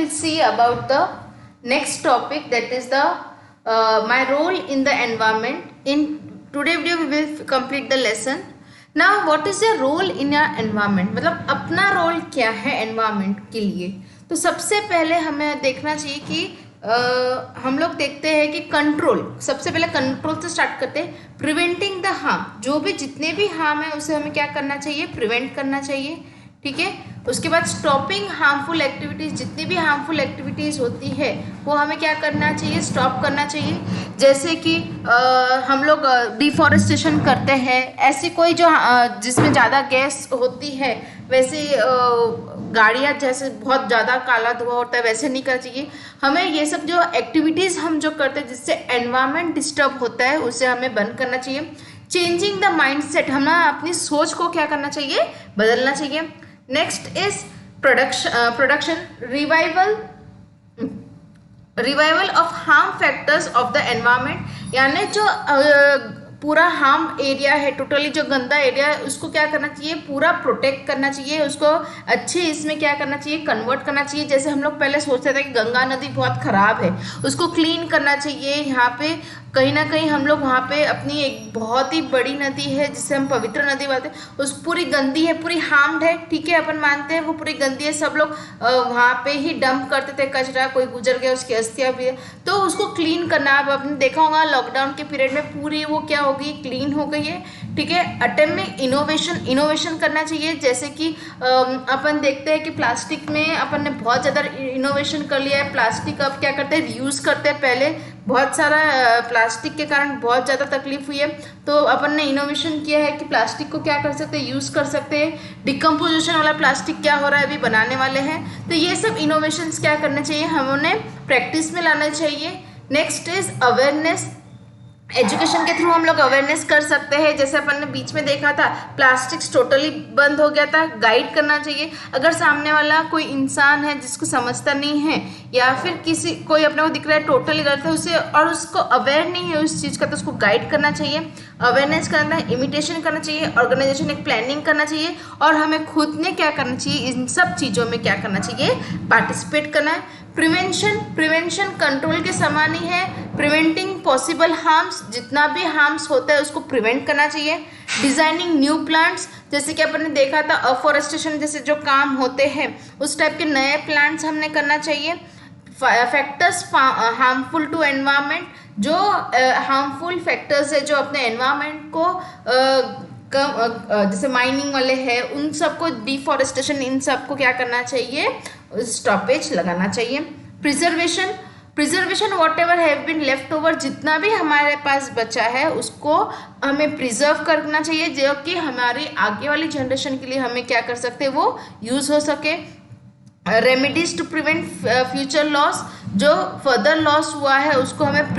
will see about the next topic, that is the my role in the environment. In today video we will complete the lesson. Now what is your role in your environment, मतलब अपना role क्या है environment के लिए. तो सबसे पहले हमें देखना चाहिए कि हम लोग देखते हैं कि कंट्रोल, सबसे पहले कंट्रोल से स्टार्ट करते हैं. प्रिवेंटिंग द हार्म, जो भी जितने भी हार्म है उसे हमें क्या करना चाहिए, प्रिवेंट करना चाहिए. ठीक है. उसके बाद स्टॉपिंग हार्मफुल एक्टिविटीज़, जितनी भी हार्मफुल एक्टिविटीज़ होती है वो हमें क्या करना चाहिए, स्टॉप करना चाहिए. जैसे कि हम लोग डिफॉरेस्टेशन करते हैं, ऐसी कोई जो जिसमें ज़्यादा गैस होती है, वैसे गाड़ियाँ जैसे बहुत ज़्यादा काला धुआं होता है वैसे नहीं करना चाहिए. हमें ये सब जो एक्टिविटीज़ हम जो करते हैं जिससे एनवायरनमेंट डिस्टर्ब होता है उसे हमें बंद करना चाहिए. चेंजिंग द माइंडसेट, हमें अपनी सोच को क्या करना चाहिए, बदलना चाहिए. Next is production revival of harm factors of the environment, यानी जो पूरा हार्म एरिया है, टोटली जो गंदा एरिया है उसको क्या करना चाहिए, पूरा प्रोटेक्ट करना चाहिए, उसको अच्छे इसमें क्या करना चाहिए, कन्वर्ट करना चाहिए. जैसे हम लोग पहले सोचते थे कि गंगा नदी बहुत ख़राब है, उसको क्लीन करना चाहिए. यहाँ पे कहीं ना कहीं हम लोग वहाँ पे अपनी एक बहुत ही बड़ी नदी है जिसे हम पवित्र नदी बोलते हैं, उस पूरी गंदी है, पूरी हार्म्ड है. ठीक है, अपन मानते हैं वो पूरी गंदी है. सब लोग वहाँ पे ही डंप करते थे कचरा, कोई गुजर गया उसकी अस्थियाँ भी है, तो उसको क्लीन करना. अब आपने देखा होगा लॉकडाउन के पीरियड में पूरी वो क्या हो गई, क्लीन हो गई है. ठीक है. अटेम्प्ट में इनोवेशन करना चाहिए. जैसे कि अपन देखते हैं कि प्लास्टिक में अपन ने बहुत ज़्यादा इनोवेशन कर लिया है. प्लास्टिक अब क्या करते हैं, रीयूज़ करते हैं. पहले बहुत सारा प्लास्टिक के कारण बहुत ज़्यादा तकलीफ हुई है, तो अपन ने इनोवेशन किया है कि प्लास्टिक को क्या कर सकते हैं, यूज़ कर सकते हैं. डिकम्पोजिशन वाला प्लास्टिक क्या हो रहा है, अभी बनाने वाले हैं. तो ये सब इनोवेशंस क्या करना चाहिए, हमें प्रैक्टिस में लाना चाहिए. Next is awareness. एजुकेशन के थ्रू हम लोग अवेयरनेस कर सकते हैं. जैसे अपन ने बीच में देखा था प्लास्टिक्स टोटली बंद हो गया था. गाइड करना चाहिए. अगर सामने वाला कोई इंसान है जिसको समझता नहीं है या फिर कोई अपने को दिख रहा है टोटली गलत है उसे, और उसको अवेयर नहीं है उस चीज़ का, तो उसको गाइड करना चाहिए. अवेयरनेस करना है, इमिटेशन करना चाहिए, ऑर्गेनाइजेशन एक प्लानिंग करना चाहिए, और हमें खुद ने क्या करना चाहिए, इन सब चीज़ों में क्या करना चाहिए, पार्टिसिपेट करना है. प्रिवेंशन कंट्रोल के समान ही है. प्रिवेंटिंग पॉसिबल हार्म्स, जितना भी हार्म्स होता है उसको प्रिवेंट करना चाहिए. डिजाइनिंग न्यू प्लांट्स, जैसे कि अपन ने देखा था अफॉरेस्टेशन जैसे जो काम होते हैं उस टाइप के नए प्लांट्स हमने करना चाहिए. फैक्टर्स हार्मफुल टू एनवायरनमेंट, जो हार्मफुल फैक्टर्स है जो अपने एनवायरनमेंट को जैसे माइनिंग वाले हैं उन सबको, डिफॉरेस्टेशन, इन सबको क्या करना चाहिए, स्टॉपेज लगाना चाहिए. Preservation whatever have been left over, जितना भी हमारे पास बचा है उसको हमें प्रिजर्व करना चाहिए, जो कि हमारी आगे वाली जनरेशन के लिए हमें क्या कर सकते हैं, वो यूज़ हो सके. Remedies to prevent future loss, जो फर्दर लॉस हुआ है उसको हमें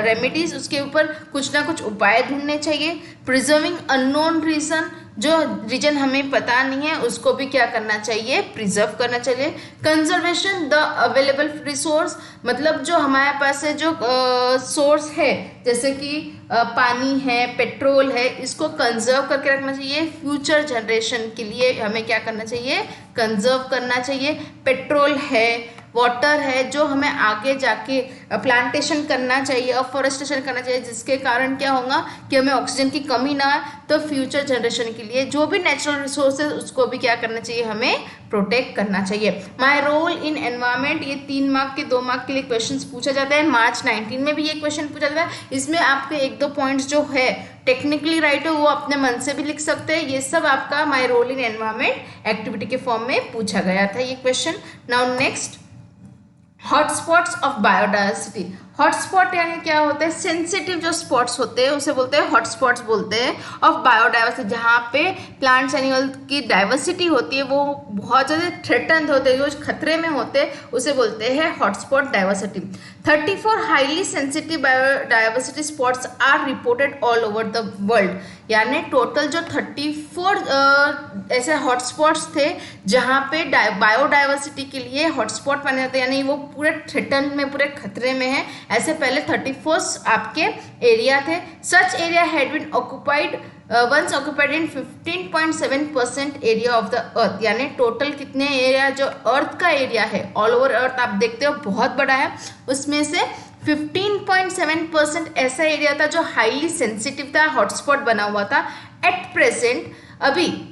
रेमेडीज, उसके ऊपर कुछ ना कुछ उपाय ढूंढने चाहिए. प्रिजर्विंग अननोन रीजन, जो रीजन हमें पता नहीं है उसको भी क्या करना चाहिए, प्रिजर्व करना चाहिए. कंजर्वेशन द अवेलेबल रिसोर्स, मतलब जो हमारे पास है जो सोर्स है जैसे कि पानी है, पेट्रोल है, इसको कंजर्व करके रखना चाहिए. फ्यूचर जनरेशन के लिए हमें क्या करना चाहिए, कंजर्व करना चाहिए. पेट्रोल है, वाटर है, जो हमें आगे जाके प्लांटेशन करना चाहिए, अफॉरेस्टेशन करना चाहिए, जिसके कारण क्या होगा कि हमें ऑक्सीजन की कमी ना आए. तो फ्यूचर जनरेशन के लिए जो भी नेचुरल रिसोर्स है उसको भी क्या करना चाहिए, हमें प्रोटेक्ट करना चाहिए. माय रोल इन एनवायरनमेंट, ये 3 मार्क के 2 मार्क के लिए क्वेश्चंस पूछा जाता है. मार्च 19 में भी ये क्वेश्चन पूछा जाता है. इसमें आपके 1-2 पॉइंट्स जो है टेक्निकली राइट हो वो अपने मन से भी लिख सकते हैं. ये सब आपका my role in environment activity के फॉर्म में पूछा गया था ये question. Now next, hotspots of biodiversity. Hotspot यानी क्या होता है, सेंसिटिव जो स्पॉट्स होते हैं उसे बोलते हैं हॉटस्पॉट्स बोलते हैं ऑफ बायोडायवर्सिटी, जहाँ पे प्लांट्स एनिमल की डाइवर्सिटी होती है वो बहुत ज़्यादा थ्रेटन्ड होते हैं, जो खतरे में होते हैं उसे बोलते हैं hotspot diversity. 34 highly sensitive biodiversity spots are reported all over the world, यानी टोटल जो 34 ऐसे हॉटस्पॉट्स थे जहाँ पे बायोडाइवर्सिटी के लिए हॉटस्पॉट माने जाते हैं, यानी वो पूरे थ्रेटन में, पूरे खतरे में है. ऐसे पहले 34 आपके एरिया थे. Such area had been occupied once occupied in 15.7% area of the earth, यानी टोटल कितने एरिया जो अर्थ का एरिया है, ऑल ओवर अर्थ आप देखते हो बहुत बड़ा है, उसमें से 15.7% ऐसा एरिया था जो हाईली सेंसिटिव था, हॉटस्पॉट बना हुआ था। एट प्रेजेंट अभी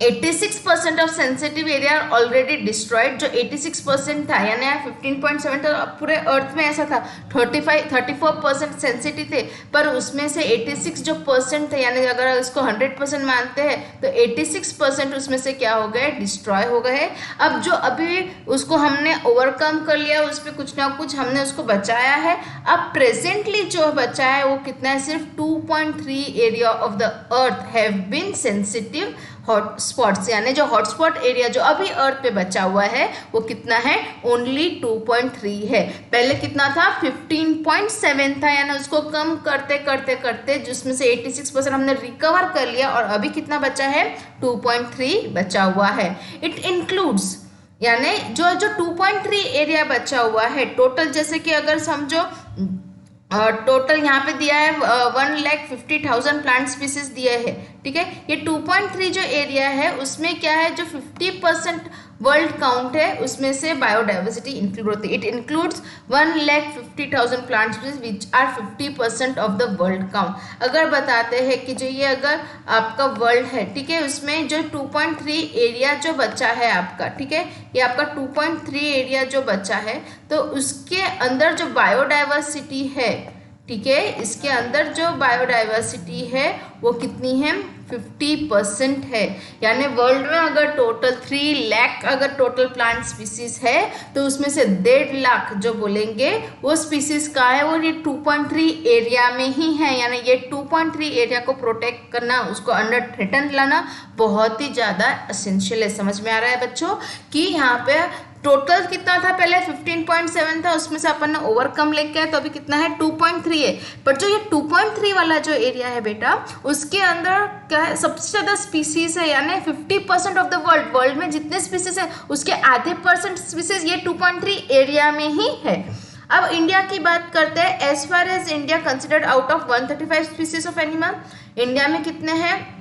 86% of sensitive area already destroyed, जो 86% था यानी 15.7 तो पूरे अर्थ में ऐसा था 34% सेंसिटिव थे, पर उसमें से 86 जो परसेंट थे, यानी अगर इसको 100% मानते हैं तो 86% उसमें से क्या हो गए, डिस्ट्रॉय हो गए। अब जो अभी उसको हमने ओवरकम कर लिया, उस पर कुछ ना कुछ हमने उसको बचाया है। अब प्रेजेंटली जो बचा है वो कितना है, सिर्फ 2.3 area of the earth have been sensitive hotspots, यानी जो हॉटस्पॉट एरिया जो अभी अर्थ पे बचा हुआ है वो कितना है, ओनली 2.3 है। पहले कितना था, 15.7 था, यानी उसको कम करते करते करते जिसमें से 86% हमने रिकवर कर लिया और अभी कितना बचा है, 2.3 बचा हुआ है। इट इंक्लूड्स, यानी जो 2.3 एरिया बचा हुआ है टोटल, जैसे कि अगर समझो टोटल यहाँ पे दिया है 1,50,000 प्लांट स्पीसीज दिए हैं, ठीक है। ये 2.3 जो एरिया है उसमें क्या है, जो 50% वर्ल्ड काउंट है उसमें से बायोडाइवर्सिटी इंक्लूड होती है। It includes 1,50,000 plant species which are 50% of the world count. अगर बताते हैं कि जो ये अगर आपका वर्ल्ड है, ठीक है, उसमें जो 2.3 एरिया जो बचा है आपका, ठीक है, ये आपका 2.3 एरिया जो बचा है, तो उसके अंदर जो बायोडाइवर्सिटी है, ठीक है, इसके अंदर जो बायोडाइवर्सिटी है वो कितनी है, 50% है। यानी वर्ल्ड में अगर टोटल 3 लाख अगर टोटल प्लांट स्पीसीज है तो उसमें से 1.5 लाख जो बोलेंगे वो स्पीसीज का है, वो ये 2.3 एरिया में ही है। यानी ये 2.3 एरिया को प्रोटेक्ट करना, उसको अंडर थ्रेटन लाना बहुत ही ज़्यादा एसेंशियल है। समझ में आ रहा है बच्चों कि यहाँ पे टोटल कितना था, पहले 15.7 था, उसमें से अपन ने ओवरकम लेके आए तो अभी कितना है, 2.3 है। पर जो ये 2.3 वाला जो एरिया है बेटा, उसके अंदर क्या है, सबसे ज़्यादा स्पीसीज है, यानी 50% ऑफ द वर्ल्ड में जितने स्पीसीज है उसके आधे % स्पीसीज ये 2.3 एरिया में ही है। अब इंडिया की बात करते हैं। As far as India considered out of 135 species of animal, India में कितने हैं,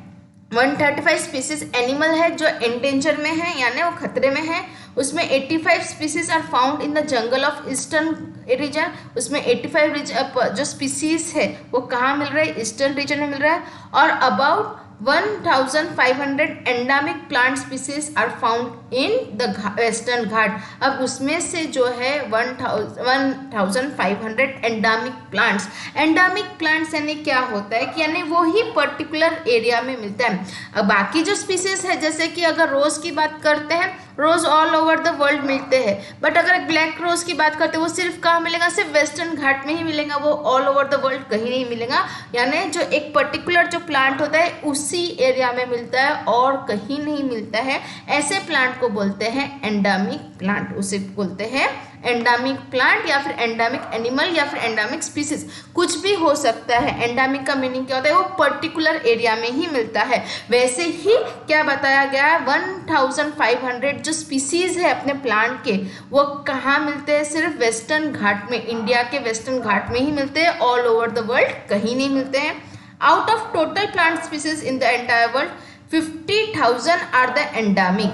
135 स्पीसीज एनिमल है जो एंडेंजर में है, यानी वो खतरे में है। उसमें 85 species are found in the jungle of eastern region, उसमें 85 जो स्पीसीज है वो कहाँ मिल रहा है, ईस्टर्न रीजन में मिल रहा है। और about 1,500 endemic plant species are found in the western Ghat. अब उसमें से जो है 1,500 एंडेमिक प्लांट्स, एंडेमिक प्लांट्स यानी क्या होता है कि यानी वो ही पर्टिकुलर एरिया में मिलता है। अब बाकी जो स्पीसीज है, जैसे कि अगर रोज की बात करते हैं, रोज ऑल ओवर द वर्ल्ड मिलते हैं, बट अगर ब्लैक रोज की बात करते हैं वो सिर्फ कहाँ मिलेगा, सिर्फ वेस्टर्न घाट में ही मिलेगा, वो ऑल ओवर द वर्ल्ड कहीं नहीं मिलेगा। यानी जो एक पर्टिकुलर जो प्लांट होता है उसी एरिया में मिलता है और कहीं नहीं मिलता है। ऐसे प्लांट को बोलते हैं एंडेमिक प्लांट, उसे बोलते हैं एंडेमिक प्लांट या फिर एंडेमिक एनिमल या फिर एंडेमिक स्पीसीज, कुछ भी हो सकता है। एंडेमिक का मीनिंग क्या होता है, वो पर्टिकुलर एरिया में ही मिलता है। वैसे ही क्या बताया गया है, 1,500 जो स्पीसीज है अपने प्लांट के वो कहाँ मिलते हैं, सिर्फ वेस्टर्न घाट में, इंडिया के वेस्टर्न घाट में ही मिलते हैं, ऑल ओवर द वर्ल्ड कहीं नहीं मिलते हैं। Out of total plant species in the entire world 50,000 are the endemic.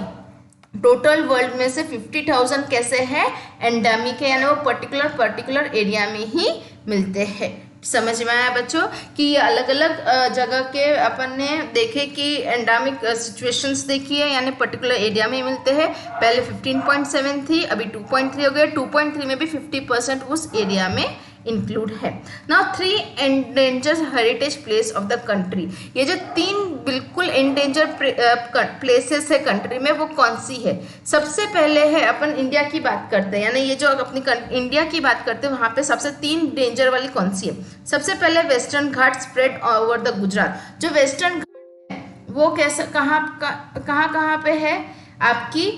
Total world में से 50,000 कैसे हैं, एंडेमिक है, यानी वो पर्टिकुलर एरिया में ही मिलते हैं। समझ में आया बच्चों कि ये अलग अलग जगह के अपन ने देखे कि एंडेमिक सिचुएशंस देखी है, यानी पर्टिकुलर एरिया में मिलते हैं। पहले 15.7 थी, अभी 2.3 हो गया, 2.3 में भी 50% उस एरिया में इंक्लूड है। Now 3 endanger heritage place of the country, ये जो 3 बिल्कुल एंडेंजर प्लेसेस है कंट्री में वो कौन सी है। सबसे पहले है, अपन इंडिया की बात करते हैं, यानी ये जो अपनी इंडिया की बात करते हैं वहाँ पे सबसे 3 डेंजर वाली कौन सी है। सबसे पहले western Ghat spread over the Gujarat. जो वेस्टर्न घाट है वो कैसा कहाँ पे है, आपकी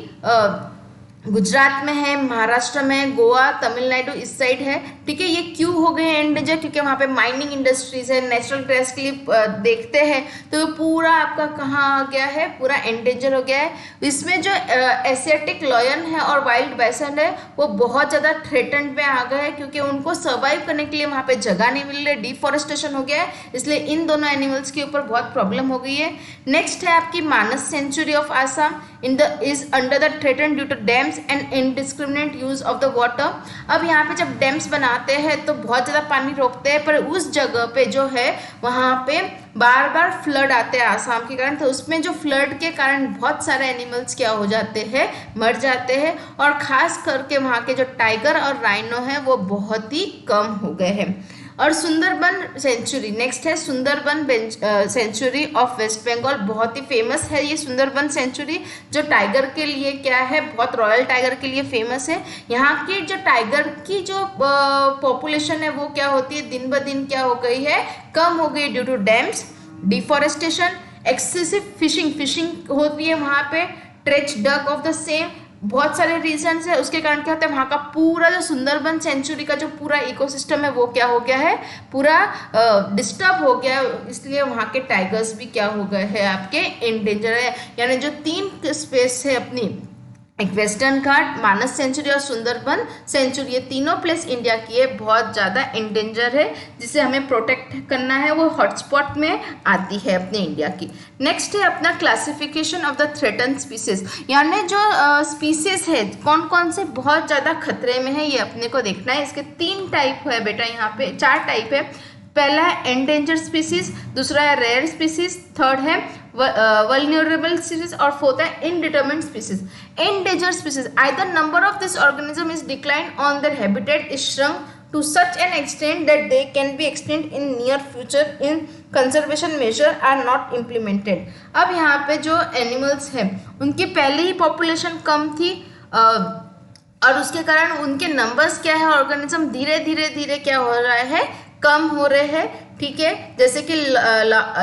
गुजरात में है, महाराष्ट्र में, गोवा, तमिलनाडु इस साइड है, ठीक है। ये क्यों हो गए एंडेंजर? क्योंकि वहाँ पे माइनिंग इंडस्ट्रीज है, नेचुरल गैस के लिए देखते हैं, तो पूरा आपका कहाँ आ गया है, पूरा एंडेंजर हो गया है। इसमें जो एशियाटिक लॉयन है और वाइल्ड बाइसन है वो बहुत ज़्यादा थ्रेटन्ड में आ गए हैं, क्योंकि उनको सर्वाइव करने के लिए वहाँ पे जगह नहीं मिल रही, डिफॉरेस्टेशन हो गया है, इसलिए इन दोनों एनिमल्स के ऊपर बहुत प्रॉब्लम हो गई है। नेक्स्ट है आपकी Manas sanctuary of Assam is under the threaten due to dams and indiscriminate use of the water. अब यहाँ पे जब डैम्स बनाते हैं तो बहुत ज़्यादा पानी रोकते हैं, पर उस जगह पे जो है वहाँ पे बार बार फ्लड आते हैं आसाम के कारण, तो उसमें जो फ्लड के कारण बहुत सारे एनिमल्स क्या हो जाते हैं, मर जाते हैं, और ख़ास करके वहाँ के जो टाइगर और राइनो हैं वो बहुत ही कम हो गए हैं। और सुंदरबन सेंचुरी, नेक्स्ट है सुंदरबन सेंचुरी ऑफ वेस्ट बंगाल, बहुत ही फेमस है ये सुंदरबन सेंचुरी, जो टाइगर के लिए क्या है, बहुत रॉयल टाइगर के लिए फेमस है। यहाँ की जो टाइगर की जो पॉपुलेशन है वो क्या होती है, दिन ब दिन क्या हो गई है, कम हो गई due to dams, deforestation, excessive fishing होती है वहाँ पे, ट्रेच डक ऑफ द सेम, बहुत सारे रीजंस है। उसके कारण क्या होता है, वहाँ का पूरा जो सुंदरबन सेंचुरी का जो पूरा इकोसिस्टम है वो क्या हो गया है, पूरा डिस्टर्ब हो गया है, इसलिए वहाँ के टाइगर्स भी क्या हो गए हैं, आपके एंडेंजर है। यानी जो 3 स्पेस है अपनी, एक वेस्टर्न घाट, मानस सेंचुरी और सुंदरबन सेंचुरी, ये तीनों प्लेस इंडिया की है, बहुत ज़्यादा एंडेंजर है, जिसे हमें प्रोटेक्ट करना है, वो हॉटस्पॉट में आती है अपने इंडिया की। नेक्स्ट है अपना classification of the threaten species, यानी जो स्पीसीज है कौन कौन से बहुत ज़्यादा खतरे में है ये अपने को देखना है। इसके 3 टाइप है बेटा, यहाँ पे 4 टाइप है। पहला है एंडेंजर स्पीसीज, दूसरा है रेयर स्पीसीज, थर्ड है वल्नरेबल स्पीसीज, और फोर्थ है indeterminate species. Endanger species, either number of this organism is decline on their habitat is shrunk to such an extent that they can be extinct in near future in conservation measure are not implemented। अब यहाँ पे जो animals हैं उनकी पहले ही population कम थी, और उसके कारण उनके नंबर्स क्या है, ऑर्गेनिज्म धीरे धीरे क्या हो रहा है, कम हो रहे हैं। ठीक है, जैसे कि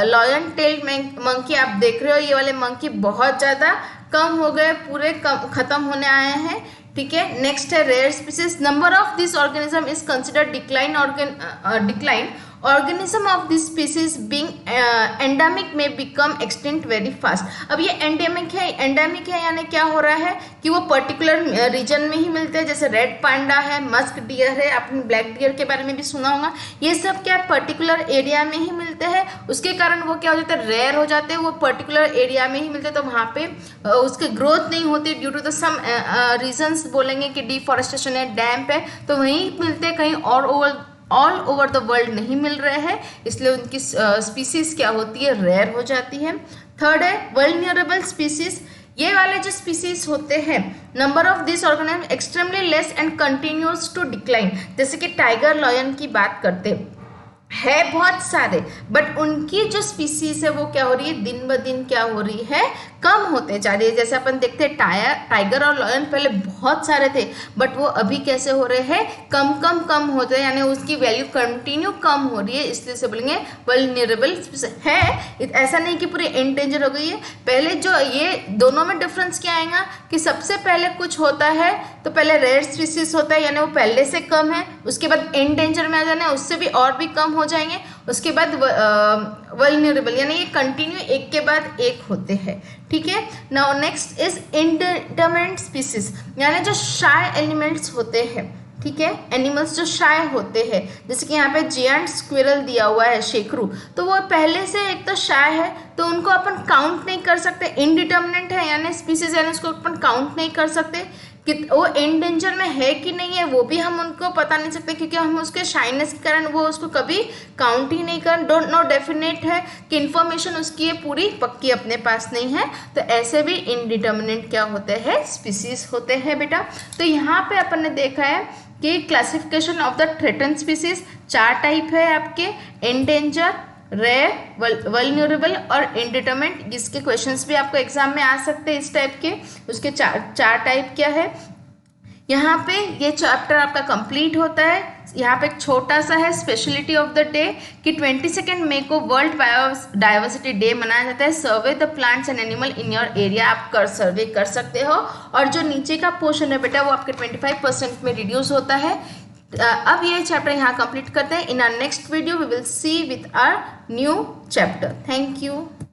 लॉयन टेल मंकी आप देख रहे हो, ये वाले मंकी बहुत ज़्यादा कम हो गए, पूरे खत्म होने आए हैं। ठीक है, नेक्स्ट है rare species, number of this organism is considered decline organism of this species being endemic में बिकम एक्सटिंक्ट वेरी फास्ट। अब ये एंडेमिक है यानी क्या हो रहा है कि वो पर्टिकुलर रीजन में ही मिलते हैं, जैसे रेड पांडा है, मस्क डियर है, आपने ब्लैक डियर के बारे में भी सुना होगा, ये सब क्या पर्टिकुलर एरिया में ही मिलते हैं, उसके कारण वो क्या हो जाता है, रेयर हो जाते हैं, वो पर्टिकुलर एरिया में ही मिलते हैं, तो वहाँ पे उसकी ग्रोथ नहीं होती due to the some reasons, बोलेंगे कि डिफॉरेस्टेशन है, डैम्प है, तो वहीं मिलते हैं, कहीं और ऑल ओवर द वर्ल्ड नहीं मिल रहे हैं, इसलिए उनकी स्पीसीज क्या होती है, रेयर हो जाती है। थर्ड है वल्नरेबल स्पीसीज, ये वाले जो स्पीसीज होते हैं, number of this organism extremely less and continues to decline, जैसे कि टाइगर लॉयन की बात करते है बहुत सारे, बट उनकी जो स्पीसीज है वो क्या हो रही है, दिन ब दिन क्या हो रही है, कम होते जा रही है। जैसे अपन देखते हैं टाइगर और लॉयन पहले बहुत सारे थे, बट वो अभी कैसे हो रहे हैं, कम होते हैं, यानी उसकी वैल्यू कंटिन्यू कम हो रही है, इसलिए से बोलेंगे वल्नरेबल है। ऐसा नहीं कि पूरी एंडेंजर हो गई है। पहले जो ये दोनों में डिफरेंस क्या आएगा कि सबसे पहले कुछ होता है तो पहले रेयर स्पीसीज होता है, यानी वो पहले से कम है, उसके बाद एंडेंजर में आ जाना है, उससे भी और भी कम हो जाएंगे, उसके बाद वल्नरेबल, यानी ये कंटिन्यू एक के बाद एक होते हैं। ठीक है, now next is indeterminate species, यानी जो शाय एलिमेंट्स होते हैं, ठीक है, एनिमल्स जो शाय होते हैं, जैसे कि यहाँ पे जियांट स्क्विरल दिया हुआ है, शेकरू, तो वो पहले से एक तो शाय है, तो उनको अपन काउंट नहीं कर सकते, इनडिटरमिनेट है यानी स्पीसीज, यानी उसको अपन काउंट नहीं कर सकते कि वो एंडेंजर में है कि नहीं है, वो भी हम उनको पता नहीं सकते, क्योंकि हम उसके शाइनेस के कारण वो उसको कभी काउंट ही नहीं कर, डोंट नो डेफिनेट है कि इन्फॉर्मेशन उसकी है पूरी पक्की अपने पास नहीं है, तो ऐसे भी इनडिटरमिनेट क्या होते हैं, स्पीसीज होते हैं बेटा। तो यहाँ पे अपन ने देखा है कि classification of the threaten species 4 type है आपके, एंडेंजर, रेयर, वल्नरेबल और इंडिटरमिनेट, जिसके क्वेश्चंस भी आपको एग्जाम में आ सकते हैं इस टाइप के। उसके चार टाइप क्या है, यहाँ पे ये चैप्टर आपका कंप्लीट होता है। यहाँ पे एक छोटा सा है स्पेशलिटी ऑफ द डे कि 22 मई को वर्ल्ड बायोडाइवर्सिटी डे मनाया जाता है। सर्वे the plants and animal in your area, आप सर्वे कर सकते हो, और जो नीचे का पोर्शन है बेटा वो आपके 25% में रिड्यूस होता है। अब ये चैप्टर यहाँ कंप्लीट करते हैं. In our next video we will see with our new chapter. Thank you.